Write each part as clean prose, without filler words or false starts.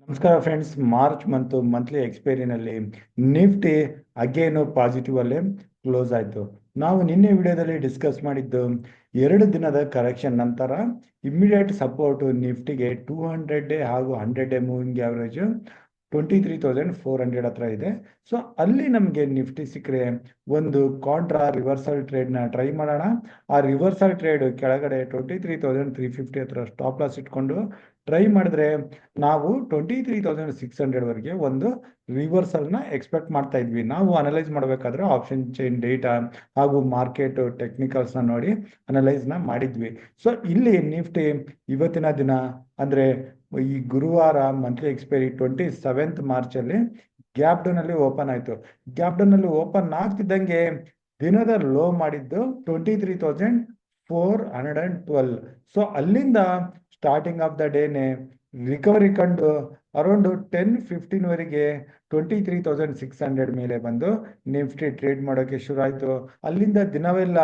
ನಮಸ್ಕಾರ friends. March monthly ಎಕ್ಸ್ಪೈರಿನಲ್ಲಿ Nifty again positive ಅಲ್ಲೇ ಕ್ಲೋಸ್ ಆಯಿತು. ನಾವು ನಿನ್ನೆ ವಿಡಿಯೋದಲ್ಲಿ ಡಿಸ್ಕಸ್ ಮಾಡಿದ್ದು 2 ದಿನದ ಕರೆಕ್ಷನ್ ನಂತರ ಇಮ್ಮಿಡಿಯೇಟ್ ಸಪೋರ್ಟ್ ನಿಫ್ಟಿಗೆ 200 ಡೇ ಹಾಗೂ 100 ಡೇ ಮೂವಿಂಗ್ ಆವರೇಜ್ 23,400 ಹತ್ರ ಇದೆ. ಸೊ ಅಲ್ಲಿ ನಮಗೆ ನಿಫ್ಟಿ ಸಿಕ್ಕರೆ ಒಂದು ಕಾಂಟ್ರಾ ರಿವರ್ಸಲ್ ಟ್ರೇಡ್ನ ಟ್ರೈ ಮಾಡೋಣ. ಆ ರಿವರ್ಸಲ್ ಟ್ರೇಡ್ ಕೆಳಗಡೆ 23,350 ಹತ್ರ ಸ್ಟಾಪ್ ಲಾಸ್ ಇಟ್ಕೊಂಡು ಟ್ರೈ ಮಾಡಿದ್ರೆ ನಾವು 23,600 ಒಂದು ರಿವರ್ಸಲ್ನ ಎಕ್ಸ್ಪೆಕ್ಟ್ ಮಾಡ್ತಾ ಇದ್ವಿ. ನಾವು ಅನಲೈಸ್ ಮಾಡಬೇಕಾದ್ರೆ ಆಪ್ಷನ್ ಚೈನ್ ಡೇಟಾ ಹಾಗೂ ಮಾರ್ಕೆಟ್ ಟೆಕ್ನಿಕಲ್ಸ್ನ ನೋಡಿ ಅನಲೈಸ್ನ ಮಾಡಿದ್ವಿ. ಸೊ ಇಲ್ಲಿ ನಿಫ್ಟಿ ಇವತ್ತಿನ ದಿನ ಅಂದರೆ ಈ ಗುರುವಾರ ಮಂತ್ಲಿ ಎಕ್ಸ್ಪೈರಿ 27 ಮಾರ್ಚಲ್ಲಿ ಗ್ಯಾಪ್ ಡೌನ್ ಅಲ್ಲಿ ಓಪನ್ ಆಯಿತು. ಗ್ಯಾಪ್ ಡೌನ್ ಅಲ್ಲಿ ಓಪನ್ ಆಗ್ತಿದ್ದಂಗೆ ದಿನದ ಲೋ ಮಾಡಿದ್ದು 23,412. ಸೊ ಅಲ್ಲಿಂದ ಸ್ಟಾರ್ಟಿಂಗ್ ಆಫ್ ದ ಡೇನೆ ರಿಕವರಿ ಕಂಡು ಅರೌಂಡ್ 10:15ವರೆಗೆ 23,600 ಮೇಲೆ ಬಂದು ನಿಫ್ಟಿ ಟ್ರೇಡ್ ಮಾಡೋಕ್ಕೆ ಶುರು ಆಯಿತು. ಅಲ್ಲಿಂದ ದಿನವೆಲ್ಲ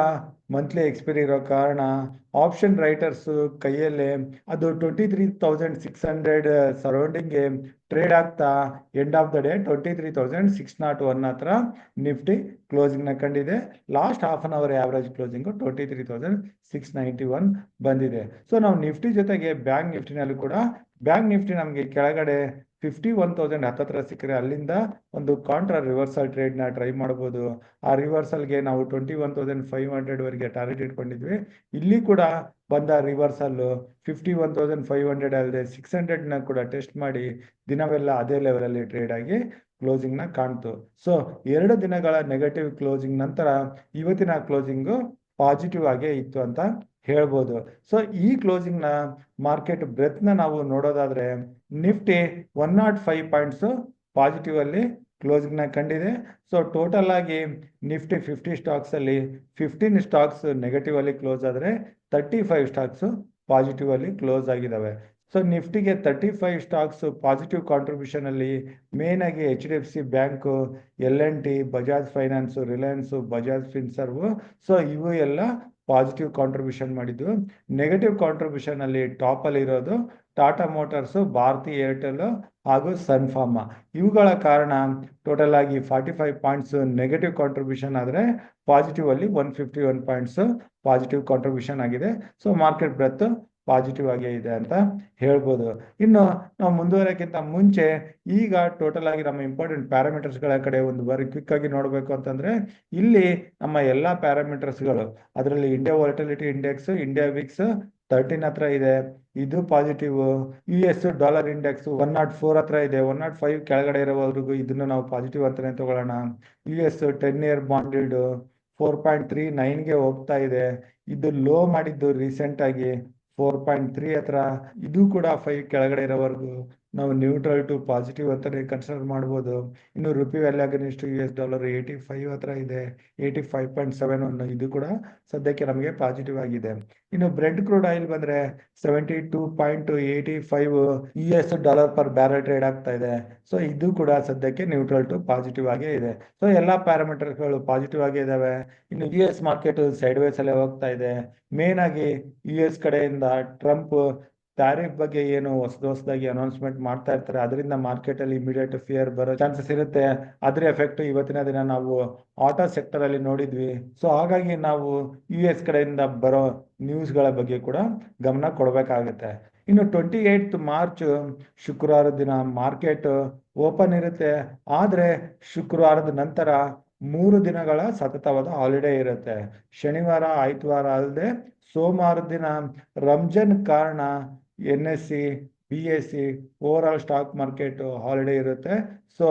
ಮಂತ್ಲಿ ಎಕ್ಸ್ಪೈರಿ ಇರೋ ಕಾರಣ ಆಪ್ಷನ್ ರೈಟರ್ಸ್ ಕೈಯಲ್ಲೇ ಅದು 23,600 ಸರೌಂಡಿಂಗ್ಗೆ ಟ್ರೇಡ್ ಆಗ್ತಾ ಎಂಡ್ ಆಫ್ ದ ಡೇ 23,601 ಹತ್ರ ನಿಫ್ಟಿ ಕ್ಲೋಸಿಂಗ್ನ ಕಂಡಿದೆ. Last half an hour average closing 23,691 ಬಂದಿದೆ. ಸೊ ನಾವು ನಿಫ್ಟಿ ಜೊತೆಗೆ ಬ್ಯಾಂಕ್ ನಿಫ್ಟಿನಲ್ಲೂ ಕೂಡ ಬ್ಯಾಂಕ್ ನಿಫ್ಟಿ ನಮಗೆ ಕೆಳಗಡೆ 51,000 ಹತ್ತತ್ರ ಸಿಕ್ಕರೆ ಅಲ್ಲಿಂದ ಒಂದು ಕಾಂಟ್ರಾ ರಿವರ್ಸಲ್ ಟ್ರೇಡ್ನ ಟ್ರೈ ಮಾಡ್ಬೋದು. ಆ ರಿವರ್ಸಲ್ಗೆ ನಾವು 21,500ವರೆಗೆ ಟಾರ್ಗೆಟ್ ಇಟ್ಕೊಂಡಿದ್ವಿ. ಇಲ್ಲಿ ಕೂಡ ಬಂದ ರಿವರ್ಸಲ್ಲು 51,500 ಅಲ್ಲದೆ 600ನ ಕೂಡ ಟೆಸ್ಟ್ ಮಾಡಿ ದಿನವೆಲ್ಲ ಅದೇ ಲೆವೆಲಲ್ಲಿ ಟ್ರೇಡ್ ಆಗಿ ಕ್ಲೋಸಿಂಗ್ನ ಕಾಣ್ತು. ಸೊ 2 ದಿನಗಳ ನೆಗೆಟಿವ್ ಕ್ಲೋಸಿಂಗ್ ನಂತರ ಇವತ್ತಿನ ಕ್ಲೋಸಿಂಗು ಪಾಸಿಟಿವ್ ಆಗೇ ಇತ್ತು ಅಂತ ಹೇಳ್ಬೋದು. ಸೊ ಈ ಕ್ಲೋಸಿಂಗ್ನ ಮಾರ್ಕೆಟ್ ಬ್ರೆತ್ನ ನಾವು ನೋಡೋದಾದ್ರೆ ನಿಫ್ಟಿ 105 ಪಾಯಿಂಟ್ಸು ಪಾಸಿಟಿವ್ ಅಲ್ಲಿ ಕ್ಲೋಸಿಂಗ್ನ ಕಂಡಿದೆ. ಸೊ ಟೋಟಲ್ ಆಗಿ ನಿಫ್ಟಿ 50 ಸ್ಟಾಕ್ಸಲ್ಲಿ 15 ಸ್ಟಾಕ್ಸ್ ನೆಗೆಟಿವ್ ಅಲ್ಲಿ ಕ್ಲೋಸ್ ಆದರೆ 35 ಸ್ಟಾಕ್ಸು ಪಾಸಿಟಿವ್ ಅಲ್ಲಿ ಕ್ಲೋಸ್ ಆಗಿದ್ದಾವೆ. ಸೊ ನಿಫ್ಟಿಗೆ 35 ಸ್ಟಾಕ್ಸ್ ಪಾಸಿಟಿವ್ ಕಾಂಟ್ರಿಬ್ಯೂಷನ್ ಅಲ್ಲಿ ಮೇನ್ ಆಗಿ HDFC bank, L&T, Bajaj finance, Reliance, Bajaj Finserv, so ಇವು ಎಲ್ಲ ಪಾಸಿಟಿವ್ ಕಾಂಟ್ರಿಬ್ಯೂಷನ್ ಮಾಡಿದ್ದು. ನೆಗೆಟಿವ್ ಕಾಂಟ್ರಿಬ್ಯೂಷನ್ ಅಲ್ಲಿ ಟಾಪ್ ಅಲ್ಲಿ ಇರೋದು ಟಾಟಾ ಮೋಟಾರ್ಸು, ಭಾರತಿ ಏರ್ಟೆಲ್ ಹಾಗೂ ಸನ್ಫಾರ್ಮ. ಇವುಗಳ ಕಾರಣ ಟೋಟಲ್ ಆಗಿ 45 ಪಾಯಿಂಟ್ಸ್ ನೆಗೆಟಿವ್ ಕಾಂಟ್ರಿಬ್ಯೂಷನ್ ಆದರೆ ಪಾಸಿಟಿವ್ ಅಲ್ಲಿ 151 ಪಾಯಿಂಟ್ಸ್ ಪಾಸಿಟಿವ್ ಕಾಂಟ್ರಿಬ್ಯೂಷನ್ ಆಗಿದೆ. ಸೊ ಮಾರ್ಕೆಟ್ ಬ್ರೆತ್ ಪಾಸಿಟಿವ್ ಆಗೇ ಇದೆ ಅಂತ ಹೇಳ್ಬೋದು. ಇನ್ನು ನಾವು ಮುಂದುವರೆಕ್ಕಿಂತ ಮುಂಚೆ ಈಗ ಟೋಟಲ್ ಆಗಿ ನಮ್ಮ ಇಂಪಾರ್ಟೆಂಟ್ ಪ್ಯಾರಾಮೀಟರ್ಸ್ಗಳ ಕಡೆ ಒಂದು ಬಾರಿ ಕ್ವಿಕ್ ಆಗಿ ನೋಡಬೇಕು ಅಂತಂದ್ರೆ ಇಲ್ಲಿ ನಮ್ಮ ಎಲ್ಲ ಪ್ಯಾರಾಮೀಟರ್ಸ್ಗಳು ಅದರಲ್ಲಿ India volatility index, India Vicks 13 ಹತ್ರ ಇದೆ, ಇದು ಪಾಸಿಟಿವ್. US ಡಾಲರ್ ಇಂಡೆಕ್ಸ್ 104 ಹತ್ರ ಇದೆ, 105 ಕೆಳಗಡೆ ಇರೋವರೆಗೂ ಇದನ್ನು ನಾವು ಪಾಸಿಟಿವ್ ಅಂತಾನೆ ತಗೊಳ್ಳೋಣ. US 10 ಇಯರ್ ಬಾಂಡ್ ಈಲ್ಡ್ 4.39ಗೆ ಹೋಗ್ತಾ ಇದೆ. ಇದು ಲೋ ಮಾಡಿದ್ದು ರೀಸೆಂಟ್ ಆಗಿ 4.3 ಹತ್ರ, ಇದು ಕೂಡ 5 ಕೆಳಗಡೆ ಇರೋವರೆಗೂ ನಾವು ನ್ಯೂಟ್ರಲ್ ಟು ಪಾಸಿಟಿವ್ ಅಂತಾನೆ ಕನ್ಸಿಡರ್ ಮಾಡ್ಬೋದು. ಇನ್ನು rupee value against US dollar 85 ಹತ್ರ ಇದೆ, 85.71, ಇದು ಕೂಡ ಸದ್ಯಕ್ಕೆ ನಮಗೆ ಪಾಸಿಟಿವ್ ಆಗಿದೆ. ಇನ್ನು ಬ್ರೆಡ್ ಕ್ರೂಡ್ ಆಯಿಲ್ ಬಂದ್ರೆ 72.85 US dollar per barrel trade ಆಗ್ತಾ ಇದೆ. ಸೊ ಇದು ಕೂಡ ಸದ್ಯಕ್ಕೆ ನ್ಯೂಟ್ರಲ್ ಟು ಪಾಸಿಟಿವ್ ಆಗೇ ಇದೆ. ಸೊ ಎಲ್ಲಾ ಪ್ಯಾರಾಮೀಟರ್ಗಳು ಪಾಸಿಟಿವ್ ಆಗೇ ಇದಾವೆ. ಇನ್ನು US ಮಾರ್ಕೆಟ್ ಸೈಡ್ ವೇಸ್ ಅಲ್ಲೇ ಹೋಗ್ತಾ ಇದೆ. ಮೇನ್ ಆಗಿ US ಕಡೆಯಿಂದ ಟ್ರಂಪ್ ಟ್ಯಾರಿಫ್ ಬಗ್ಗೆ ಏನು ಹೊಸದಾಗಿ ಅನೌನ್ಸ್ಮೆಂಟ್ ಮಾಡ್ತಾ ಇರ್ತಾರೆ, ಅದರಿಂದ ಮಾರ್ಕೆಟ್ ಅಲ್ಲಿ ಇಮಿಡಿಯೇಟ್ ಫಿಯರ್ ಬರೋ ಚಾನ್ಸಸ್ ಇರುತ್ತೆ. ಅದ್ರ ಎಫೆಕ್ಟ್ ಇವತ್ತಿನ ದಿನ ನಾವು ಆಟೋ ಸೆಕ್ಟರ್ ಅಲ್ಲಿ ನೋಡಿದ್ವಿ. ಸೊ ಹಾಗಾಗಿ ನಾವು US ಕಡೆಯಿಂದ ಬರೋ ನ್ಯೂಸ್ಗಳ ಬಗ್ಗೆ ಕೂಡ ಗಮನ ಕೊಡಬೇಕಾಗುತ್ತೆ. ಇನ್ನು 28 ಮಾರ್ಚ್ ಶುಕ್ರವಾರದ ದಿನ ಮಾರ್ಕೆಟ್ ಓಪನ್ ಇರುತ್ತೆ. ಆದ್ರೆ ಶುಕ್ರವಾರದ ನಂತರ 3 ದಿನಗಳ ಸತತವಾದ ಹಾಲಿಡೇ ಇರುತ್ತೆ. ಶನಿವಾರ ಆಯ್ತವಾರ ಅಲ್ಲದೆ ಸೋಮವಾರದ ದಿನ ರಂಜಾನ್ ಕಾರಣ NSE, BSE over all stock market holiday ಇರುತ್ತೆ. ಸೊ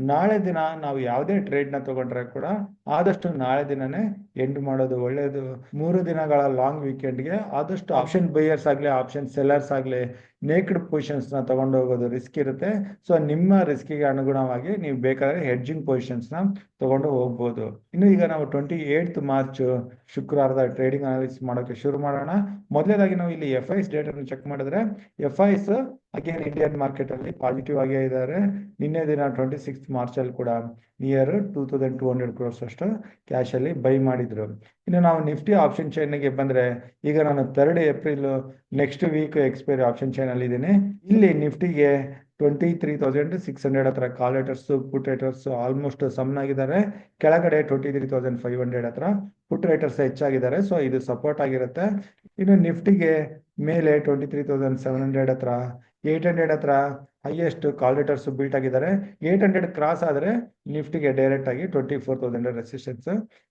ನಾಳೆ ದಿನ ನಾವು ಯಾವುದೇ ಟ್ರೇಡ್ನ ತಗೊಂಡ್ರೆ ಕೂಡ ಆದಷ್ಟು ನಾಳೆ ದಿನನೇ ಎಂಡ್ ಮಾಡೋದು ಒಳ್ಳೆಯದು. 3 ದಿನಗಳ ಲಾಂಗ್ ವೀಕೆಂಡ್ಗೆ ಆದಷ್ಟು ಆಪ್ಷನ್ ಬೈಯರ್ಸ್ ಆಗಲಿ ಆಪ್ಷನ್ ಸೆಲ್ಲರ್ಸ್ ಆಗಲಿ ನೇಕ್ಡ್ ಪೊಸಿಷನ್ಸ್ನ ತಗೊಂಡು ಹೋಗೋದು ರಿಸ್ಕ್ ಇರುತ್ತೆ. ಸೊ ನಿಮ್ಮ ರಿಸ್ಕಿಗೆ ಅನುಗುಣವಾಗಿ ನೀವು ಬೇಕಾದ್ರೆ ಹೆಡ್ಜಿಂಗ್ ಪೊಸಿಷನ್ಸ್ನ ತಗೊಂಡು ಹೋಗ್ಬೋದು. ಇನ್ನು ಈಗ ನಾವು 28 ಮಾರ್ಚ್ ಶುಕ್ರವಾರದ ಟ್ರೇಡಿಂಗ್ ಅನಾಲಿಸಿಸ್ ಮಾಡೋಕೆ ಶುರು ಮಾಡೋಣ. ಮೊದಲನೇದಾಗಿ ನಾವು ಇಲ್ಲಿ FIs ಡೇಟಾನ ಚೆಕ್ ಮಾಡಿದ್ರೆ FIs ಅಗೇನ್ ಇಂಡಿಯನ್ ಮಾರ್ಕೆಟ್ ಅಲ್ಲಿ ಪಾಸಿಟಿವ್ ಆಗೇ ಇದ್ದಾರೆ. ನಿನ್ನೆ ದಿನ 26 ಮಾರ್ಚ್ ಅಲ್ಲಿ ಕೂಡ ನಿಯರ್ 2,200 crores ಅಷ್ಟು ಕ್ಯಾಶ್ ಅಲ್ಲಿ ಬೈ ಮಾಡಿದ್ರು. ಇನ್ನು ನಾವು ನಿಫ್ಟಿ ಆಪ್ಷನ್ ಚೈನ್ಗೆ ಬಂದ್ರೆ ಈಗ ನಾನು 3rd April next week expiry option chain ಅಲ್ಲಿ ಇದ್ದೀನಿ. ಇಲ್ಲಿ ನಿಫ್ಟಿಗೆ 23,600 ಹತ್ರ ಕಾಲ್ ರೇಟರ್ಸ್ ಪುಟ್ ರೇಟರ್ಸ್ ಆಲ್ಮೋಸ್ಟ್ ಸಮನ್ ಆಗಿದ್ದಾರೆ. ಕೆಳಗಡೆ 23,500 ಹತ್ರ ಪುಟ್ ರೇಟರ್ಸ್ ಹೆಚ್ಚಾಗಿದ್ದಾರೆ. ಸೊ ಇದು ಸಪೋರ್ಟ್ ಆಗಿರುತ್ತೆ. ಇನ್ನು ನಿಫ್ಟಿಗೆ ಮೇಲೆ 23,700 ಹತ್ರ 800 ಹತ್ರ ಹೈಯೆಸ್ಟ್ ಕಾಲ್ ರೇಟರ್ಸ್ ಬೀಟ್ ಆಗಿದ್ದಾರೆ. 800 ಕ್ರಾಸ್ ಆದ್ರೆ ನಿಫ್ಟಿಗೆ ಡೈರೆಕ್ಟ್ ಆಗಿ 24,000 ರೆಸಿಸ್ಟೆನ್ಸ್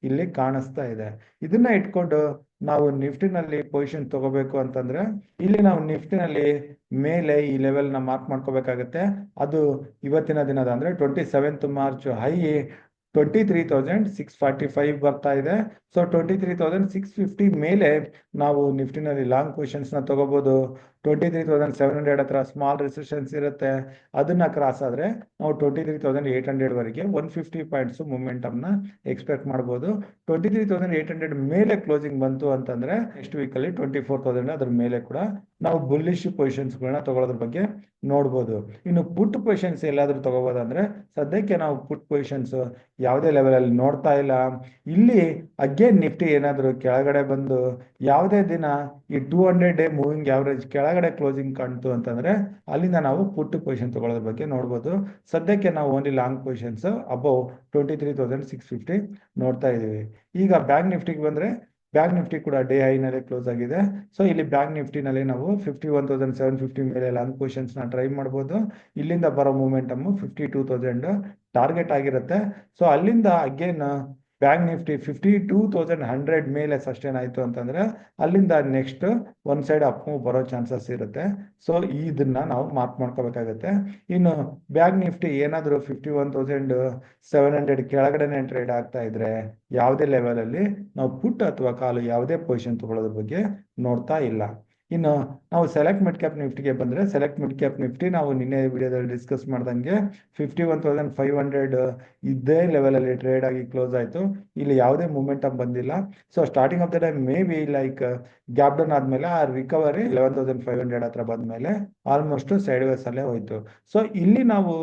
ಇಲ್ಲಿ ಕಾಣಿಸ್ತಾ ಇದೆ. ಇದನ್ನ ಇಟ್ಕೊಂಡು ನಾವು ನಿಫ್ಟಿನಲ್ಲಿ ಪೊಸಿಷನ್ ತಗೋಬೇಕು ಅಂತಂದ್ರೆ ಇಲ್ಲಿ ನಾವು ನಿಫ್ಟಿನಲ್ಲಿ ಮೇಲೆ ಈ ಲೆವೆಲ್ ನ ಮಾರ್ಕ್ ಮಾಡ್ಕೋಬೇಕಾಗತ್ತೆ. ಅದು ಇವತ್ತಿನ ದಿನದ ಅಂದ್ರೆ 27th ಮಾರ್ಚ್ ಹೈ 23,645 ಬರ್ತಾ ಇದೆ. ಸೊ 23,650 ಮೇಲೆ ನಾವು ನಿಫ್ಟಿನಲ್ಲಿ ಲಾಂಗ್ ಪೊಸಿಷನ್ಸ್ ನ ತಗೋಬಹುದು. 23,700 ಹತ್ರ ಸ್ಮಾಲ್ ರೆಸಿಸ್ಟೆನ್ಸ್ ಇರುತ್ತೆ. ಅದನ್ನ ಕ್ರಾಸ್ ಆದ್ರೆ ನಾವು 23,800 ವರೆಗೆ 150 ಪಾಯಿಂಟ್ಸ್ ಮೊಮೆಂಟಮ್ ನ ಎಕ್ಸ್ಪೆಕ್ಟ್ ಮಾಡಬಹುದು. 23,800 ಮೇಲೆ ಕ್ಲೋಸಿಂಗ್ ಬಂತು ಅಂತಂದ್ರೆ ನೆಕ್ಸ್ಟ್ ವೀಕ್ ಅಲ್ಲಿ 24,000 ಅದ್ರ ಮೇಲೆ ಕೂಡ ನಾವು ಬುಲ್ಲಿಶ್ ಪೊಸಿಷನ್ಸ್ ಗಳನ್ನ ತಗೊಳ್ಳೋದ್ರ ಬಗ್ಗೆ ನೋಡ್ಬೋದು. ಇನ್ನು ಪುಟ್ ಪೊಸಿಷನ್ಸ್ ಎಲ್ಲಾದ್ರೂ ತಗೋಬೋದಂದ್ರೆ ಸದ್ಯಕ್ಕೆ ನಾವು ಪುಟ್ ಪೊಸಿಷನ್ಸ್ ಯಾವುದೇ ಲೆವೆಲ್ ಅಲ್ಲಿ ನೋಡ್ತಾ ಇಲ್ಲ. ಇಲ್ಲಿ ಅಗೇನ್ ನಿಫ್ಟಿ ಏನಾದ್ರು ಕೆಳಗಡೆ ಬಂದು ಯಾವುದೇ ದಿನ ಈ 200 ಡೇ ಮೂವಿಂಗ್ ಆವರೇಜ್ ಕೆಳಗಡೆ ಕ್ಲೋಸಿಂಗ್ ಕಾಣ್ತು ಅಂತಂದ್ರೆ ಅಲ್ಲಿಂದ ನಾವು ಪುಟ್ ಪೊಸಿಷನ್ ತಗೊಳ್ಳೋದ್ರ ಬಗ್ಗೆ ನೋಡ್ಬೋದು. ಸದ್ಯಕ್ಕೆ ನಾವು ಓನ್ಲಿ ಲಾಂಗ್ ಪೊಸಿಷನ್ಸ್ ಅಬೌವ್ 23,650 ನೋಡ್ತಾ ಇದೀವಿ. ಈಗ ಬ್ಯಾಂಕ್ ನಿಫ್ಟಿಗೆ ಬಂದ್ರೆ ಬ್ಯಾಂಕ್ ನಿಫ್ಟಿ ಕೂಡ ಡೇ ಹೈನಲ್ಲಿ ಕ್ಲೋಸ್ ಆಗಿದೆ. ಸೊ ಇಲ್ಲಿ ಬ್ಯಾಂಕ್ ನಿಫ್ಟಿನಲ್ಲಿ ನಾವು 51,750 ಮೇಲೆ ಲಾಂಗ್ ಪೊಸಿಷನ್ಸ್ ನ ಟ್ರೈ ಮಾಡ್ಬೋದು. ಇಲ್ಲಿಂದ ಬರೋ ಮೂಮೆಂಟಮ್ 52,000 ಟಾರ್ಗೆಟ್ ಆಗಿರುತ್ತೆ. ಸೊ ಅಲ್ಲಿಂದ ಅಗೇನ್ ಬ್ಯಾಂಕ್ ನಿಫ್ಟಿ 52,100 ಮೇಲೆ ಸಸ್ಟೈನ್ ಆಯ್ತು ಅಂತಂದ್ರೆ ಅಲ್ಲಿಂದ ನೆಕ್ಸ್ಟ್ ಒಂದ್ ಸೈಡ್ ಅಪ್ ಮೂವ್ ಬರೋ ಚಾನ್ಸಸ್ ಇರುತ್ತೆ. ಸೊ ಇದನ್ನ ನಾವು ಮಾರ್ಕ್ ಮಾಡ್ಕೋಬೇಕಾಗತ್ತೆ. ಇನ್ನು ಬ್ಯಾಂಕ್ ನಿಫ್ಟಿ ಏನಾದ್ರು 51,700 ಕೆಳಗಡೆನೆ ಟ್ರೇಡ್ ಆಗ್ತಾ ಇದ್ರೆ ಯಾವುದೇ ಲೆವೆಲ್ ಅಲ್ಲಿ ನಾವು ಪುಟ್ ಅಥವಾ ಕಾಲು ಯಾವುದೇ ಪೊಸಿಷನ್ ತಗೊಳ್ಳೋದ್ರ ಬಗ್ಗೆ ನೋಡ್ತಾ ಇಲ್ಲ. ಇನ್ನು ನಾವು ಸೆಲೆಕ್ಟ್ ಮಿಡ್ ಕ್ಯಾಪ್ ನಿಫ್ಟಿಗೆ ಬಂದ್ರೆ ಸೆಲೆಕ್ಟ್ ಮಿಡ್ ಕ್ಯಾಪ್ ನಿಫ್ಟಿ ನಾವು ನಿನ್ನೆ ವಿಡಿಯೋದಲ್ಲಿ ಡಿಸ್ಕಸ್ ಮಾಡ್ದಂಗೆ 51,500 ಇದೇ ಲೆವೆಲ್ ಅಲ್ಲಿ ಟ್ರೇಡ್ ಆಗಿ ಕ್ಲೋಸ್ ಆಯ್ತು. ಇಲ್ಲಿ ಯಾವುದೇ ಮೂಮೆಂಟಮ್ ಬಂದಿಲ್ಲ. So starting of the day may be like gap down ಆದ್ಮೇಲೆ ಆ ರಿಕವರಿ 11,500 ಹತ್ರ ಬಂದ್ಮೇಲೆ ಆಲ್ಮೋಸ್ಟ್ ಸೈಡ್ ವೇಸ್ ಅಲ್ಲೇ ಹೋಯ್ತು. ಸೊ ಇಲ್ಲಿ ನಾವು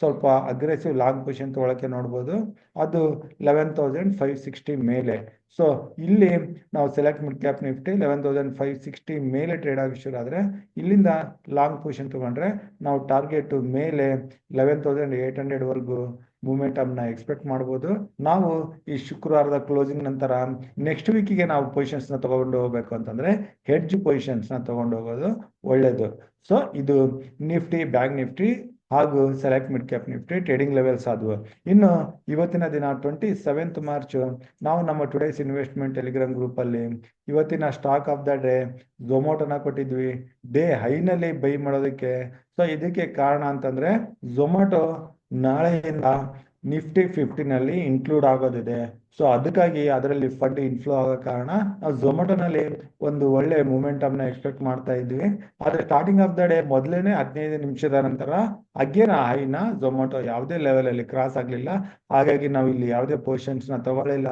ಸ್ವಲ್ಪ ಅಗ್ರೆಸಿವ್ ಲಾಂಗ್ ಪೊಸಿಷನ್ ತಗೊಳಕ್ಕೆ ನೋಡ್ಬೋದು. ಅದು 11,560 ಮೇಲೆ. ಸೊ ಇಲ್ಲಿ ನಾವು ಸೆಲೆಕ್ಟ್ ಮಿಡ್ ಕ್ಯಾಪ್ ನಿಫ್ಟಿ 11,560 ಮೇಲೆ ಟ್ರೇಡ್ ಆಗಿ ಶುರು ಆದ್ರೆ ಇಲ್ಲಿಂದ ಲಾಂಗ್ ಪೊಸಿಷನ್ ತಗೊಂಡ್ರೆ ನಾವು ಟಾರ್ಗೆಟ್ ಮೇಲೆ 11,800 ವರೆಗೂ ಮೂಮೆಂಟಮ್ ನ ಎಕ್ಸ್ಪೆಕ್ಟ್ ಮಾಡ್ಬೋದು. ನಾವು ಈ ಶುಕ್ರವಾರದ ಕ್ಲೋಸಿಂಗ್ ನಂತರ ನೆಕ್ಸ್ಟ್ ವೀಕಿಗೆ ನಾವು ಪೊಸಿಷನ್ಸ್ ನ ತಗೊಂಡು ಹೋಗ್ಬೇಕು ಅಂತಂದ್ರೆ ಹೆಡ್ಜ್ ಪೊಸಿಷನ್ಸ್ ನ ತಗೊಂಡು ಹೋಗೋದು ಒಳ್ಳೇದು. ಸೊ ಇದು ನಿಫ್ಟಿ ಬ್ಯಾಂಕ್ ನಿಫ್ಟಿ ಹಾಗೂ select mid cap Nifty trading levels ಆದವು. ಇನ್ನು ಇವತ್ತಿನ ದಿನ 27th ಮಾರ್ಚ್ ನಾವು ನಮ್ಮ ಟುಡೇಸ್ ಇನ್ವೆಸ್ಟ್ಮೆಂಟ್ ಟೆಲಿಗ್ರಾಮ್ ಗ್ರೂಪ್ ಅಲ್ಲಿ ಇವತ್ತಿನ ಸ್ಟಾಕ್ ಆಫ್ ದ ಡೇ ಝೊಮ್ಯಾಟೋನ ಕೊಟ್ಟಿದ್ವಿ ಡೇ ಹೈನಲ್ಲಿ ಬೈ ಮಾಡೋದಕ್ಕೆ. ಸೊ ಇದಕ್ಕೆ ಕಾರಣ ಅಂತಂದ್ರೆ ಝೊಮ್ಯಾಟೊ ನಾಳೆಯಿಂದ ನಿಫ್ಟಿ 50 ನಲ್ಲಿ ಇನ್ಕ್ಲೂಡ್ ಆಗೋದಿದೆ. ಸೊ ಅದಕ್ಕಾಗಿ ಅದರಲ್ಲಿ ಫಂಡ್ ಇನ್ಫ್ಲೋ ಆಗೋ ಕಾರಣ ನಾವು ಝೊಮ್ಯಾಟೊನಲ್ಲಿ ಒಂದು ಒಳ್ಳೆ ಮೂಮೆಂಟಮ್ ನ ಎಕ್ಸ್ಪೆಕ್ಟ್ ಮಾಡ್ತಾ ಇದ್ವಿ. ಆದ್ರೆ ಸ್ಟಾರ್ಟಿಂಗ್ ಆಫ್ ದ ಡೇ ಮೊದಲೇನೆ 15 ನಿಮಿಷದ ನಂತರ ಅಗೇನ್ ಹೈನ ಝೊಮ್ಯಾಟೊ ಯಾವುದೇ ಲೆವೆಲ್ ಅಲ್ಲಿ ಕ್ರಾಸ್ ಆಗ್ಲಿಲ್ಲ. ಹಾಗಾಗಿ ನಾವು ಇಲ್ಲಿ ಯಾವುದೇ ಪೊಸಿಷನ್ಸ್ ನ ತಗೊಳ್ಳಿಲ್ಲ.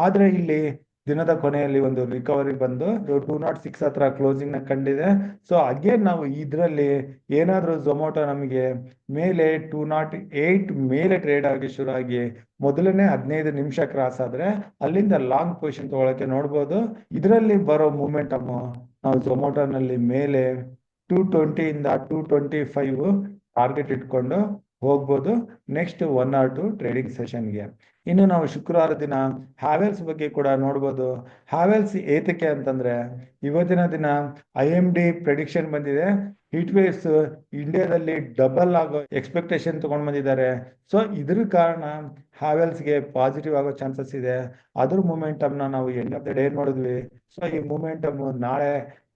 ಆದ್ರೆ ಇಲ್ಲಿ ದಿನದ ಕೊನೆಯಲ್ಲಿ ಒಂದು ರಿಕವರಿ ಬಂದು 206 ಹತ್ರ ಕ್ಲೋಸಿಂಗ್ ನ ಕಂಡಿದೆ. ಸೊ ಅಗೇನ್ ನಾವು ಇದರಲ್ಲಿ ಏನಾದ್ರೂ ಝೊಮ್ಯಾಟೊ ನಮಗೆ ಮೇಲೆ 208 ಮೇಲೆ ಟ್ರೇಡ್ ಆಗಿ ಶುರು ಆಗಿ ಮೊದಲನೇ 15 ನಿಮಿಷ ಕ್ರಾಸ್ ಆದ್ರೆ ಅಲ್ಲಿಂದ ಲಾಂಗ್ ಪೊಸಿಷನ್ ತಗೊಳಕ್ಕೆ ನೋಡ್ಬೋದು. ಇದರಲ್ಲಿ ಬರೋ ಮೂಮೆಂಟಮ್ ನಾವು ಝೊಮ್ಯಾಟೊನಲ್ಲಿ ಮೇಲೆ 220 ಇಂದ 225 ಟಾರ್ಗೆಟ್ ಇಟ್ಕೊಂಡು ಹೋಗ್ಬೋದು ನೆಕ್ಸ್ಟ್ 1 or 2 ಟ್ರೇಡಿಂಗ್ ಸೆಷನ್ಗೆ. ಇನ್ನು ನಾವು ಶುಕ್ರವಾರ ದಿನ ಹ್ಯಾವೆಲ್ಸ್ ಬಗ್ಗೆ ಕೂಡ ನೋಡ್ಬೋದು. ಹ್ಯಾವೆಲ್ಸ್ ಏತಕ್ಕೆ ಅಂತಂದ್ರೆ ಇವತ್ತಿನ ದಿನ IMD ಪ್ರೆಡಿಕ್ಷನ್ ಬಂದಿದೆ. ಹೀಟ್ ವೇವ್ಸ್ ಇಂಡಿಯಾದಲ್ಲಿ ಡಬಲ್ ಆಗೋ ಎಕ್ಸ್ಪೆಕ್ಟೇಷನ್ ತಗೊಂಡ್ ಬಂದಿದ್ದಾರೆ. ಸೊ ಇದ್ರ ಕಾರಣ ಹ್ಯಾವೆಲ್ಸ್ಗೆ ಪಾಸಿಟಿವ್ ಆಗೋ ಚಾನ್ಸಸ್ ಇದೆ. ಅದ್ರ ಮೂಮೆಂಟಮ್ ನಾವು ಎಂಡ್ ಆಫ್ ದ ಡೇ ನೋಡಿದ್ವಿ. ಸೊ ಈ ಮೂಮೆಂಟಮ್ ನಾಳೆ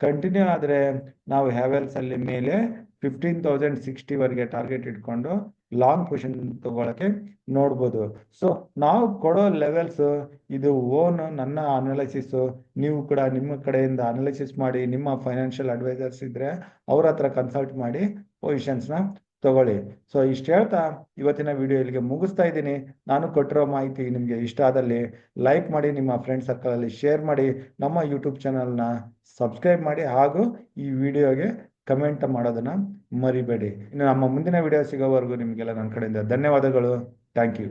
ಕಂಟಿನ್ಯೂ ಆದ್ರೆ ನಾವು ಹ್ಯಾವೆಲ್ಸ್ ಅಲ್ಲಿ ಮೇಲೆ 15,060 ವರೆಗೆ ಟಾರ್ಗೆಟ್ ಇಟ್ಕೊಂಡು ಲಾಂಗ್ ಪೊಸಿಷನ್ ತಗೊಳಕ್ಕೆ ನೋಡ್ಬೋದು. ಸೊ ನಾವು ಕೊಡೋ ಲೆವೆಲ್ಸ್ ಇದು ಓನ್ ನನ್ನ ಅನಾಲಿಸಿಸ್. ನೀವು ಕೂಡ ನಿಮ್ಮ ಕಡೆಯಿಂದ ಅನಾಲಿಸಿಸ್ ಮಾಡಿ ನಿಮ್ಮ ಫೈನಾನ್ಷಿಯಲ್ ಅಡ್ವೈಸರ್ಸ್ ಇದ್ರೆ ಅವ್ರ ಹತ್ರ ಕನ್ಸಲ್ಟ್ ಮಾಡಿ ಪೊಸಿಷನ್ಸ್ ನ ತಗೊಳ್ಳಿ. ಸೊ ಇಷ್ಟು ಹೇಳ್ತಾ ಇವತ್ತಿನ ವಿಡಿಯೋ ಇಲ್ಲಿಗೆ ಮುಗಿಸ್ತಾ ಇದ್ದೀನಿ. ನಾನು ಕೊಟ್ಟಿರೋ ಮಾಹಿತಿ ನಿಮ್ಗೆ ಇಷ್ಟ ಆದಲ್ಲಿ ಲೈಕ್ ಮಾಡಿ, ನಿಮ್ಮ ಫ್ರೆಂಡ್ ಸರ್ಕಲ್ ಅಲ್ಲಿ ಶೇರ್ ಮಾಡಿ, ನಮ್ಮ ಯೂಟ್ಯೂಬ್ ಚಾನಲ್ನ ಸಬ್ಸ್ಕ್ರೈಬ್ ಮಾಡಿ ಹಾಗೂ ಈ ವಿಡಿಯೋಗೆ ಕಮೆಂಟ್ ಮಾಡೋದನ್ನ ಮರಿಬೇಡಿ. ಇನ್ನು ನಮ್ಮ ಮುಂದಿನ ವಿಡಿಯೋ ಸಿಗೋವರೆಗೂ ನಿಮಗೆಲ್ಲ ನನ್ನ ಕಡೆಯಿಂದ ಧನ್ಯವಾದಗಳು. Thank you.